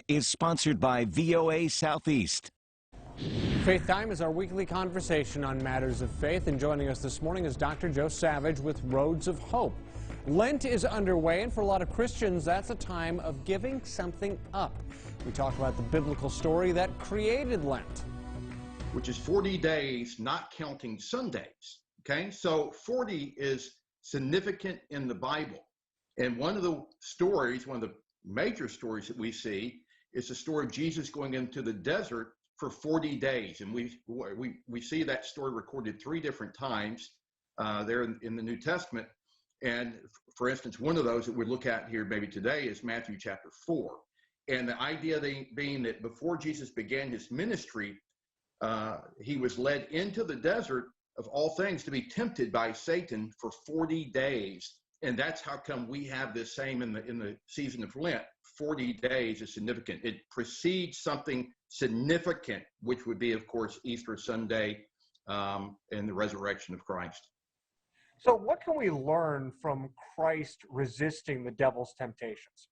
Is sponsored by VOA Southeast. Faith Time is our weekly conversation on matters of faith, and joining us this morning is Dr. Joe Savage with Roads of Hope. Lent is underway, and for a lot of Christians, that's a time of giving something up. We talk about the biblical story that created Lent, which is 40 days, not counting Sundays. Okay, so 40 is significant in the Bible. And one of the stories, one of the major stories that we see is the story of Jesus going into the desert for 40 days. And we see that story recorded 3 different times there in the New Testament. And for instance, one of those that we look at here maybe today is Matthew chapter 4. And the idea being that before Jesus began his ministry, he was led into the desert of all things to be tempted by Satan for 40 days. And that's how come we have this same in the season of Lent. 40 days is significant. It precedes something significant, which would be, of course, Easter Sunday and the resurrection of Christ. So what can we learn from Christ resisting the devil's temptations?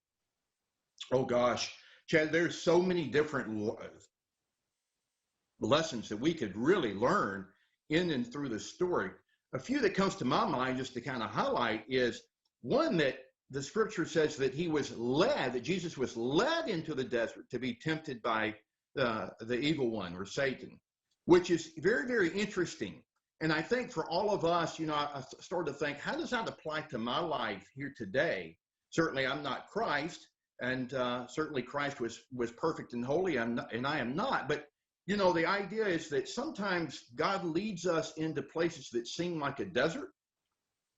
Oh, gosh. Chad, there's so many different lessons that we could really learn in and through the story. A few that comes to my mind just to kind of highlight is one, that the scripture says that that Jesus was led into the desert to be tempted by the evil one, or Satan, which is very, very interesting. And I think for all of us, I started to think, how does that apply to my life here today? Certainly I'm not Christ, and certainly Christ was perfect and holy, and I am not. But the idea is that sometimes God leads us into places that seem like a desert,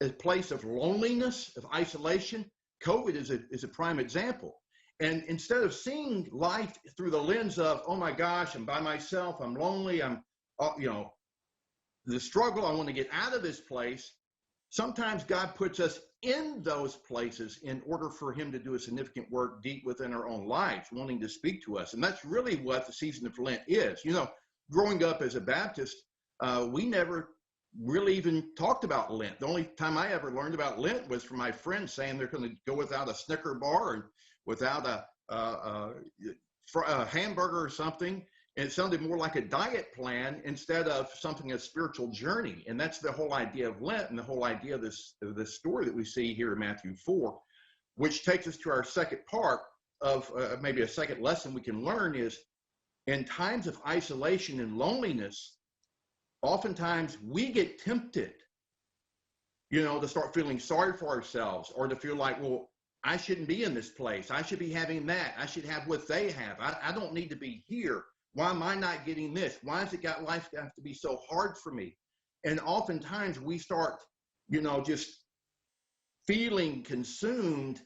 a place of loneliness, of isolation. COVID is a prime example. And instead of seeing life through the lens of, oh my gosh, I'm by myself, I'm lonely, I'm, the struggle, I want to get out of this place, sometimes God puts us in those places in order for him to do a significant work deep within our own lives, wanting to speak to us. And that's really what the season of Lent is. Growing up as a Baptist, we never really even talked about Lent. The only time I ever learned about Lent was from my friends saying they're going to go without a Snicker bar and without a hamburger or something. And it sounded more like a diet plan instead of something, a spiritual journey. And that's the whole idea of Lent, and the whole idea of this story that we see here in Matthew 4, which takes us to our second part of maybe a second lesson we can learn is, in times of isolation and loneliness, oftentimes we get tempted, to start feeling sorry for ourselves, or to feel like, well, I shouldn't be in this place. I should be having that. I should have what they have. I don't need to be here. Why am I not getting this? Why has life have to be so hard for me? And oftentimes we start, just feeling consumed.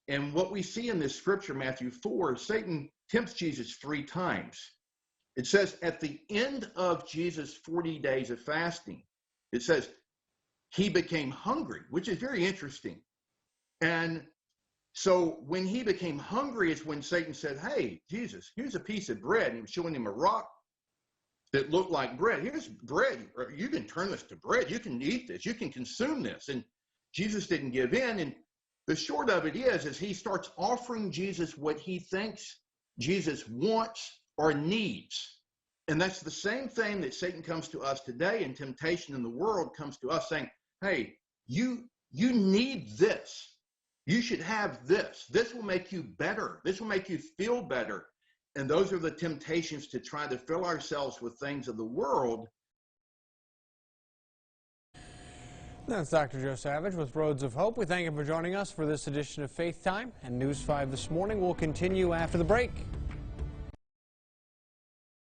And what we see in this scripture, Matthew 4, Satan tempts Jesus 3 times. It says at the end of Jesus' 40 days of fasting, it says he became hungry, which is very interesting. And so when he became hungry is when Satan said, hey, Jesus, here's a piece of bread. And he was showing him a rock that looked like bread. Here's bread. You can turn this to bread. You can eat this. You can consume this. And Jesus didn't give in. And the short of it is he starts offering Jesus what he thinks Jesus wants or needs. And that's the same thing that Satan comes to us today, and temptation in the world comes to us saying, hey, you need this. You should have this. This will make you better. This will make you feel better. And those are the temptations to try to fill ourselves with things of the world. That's Dr. Joe Savage with Roads of Hope. We thank him for joining us for this edition of Faith Time. And News 5 this morning will continue after the break.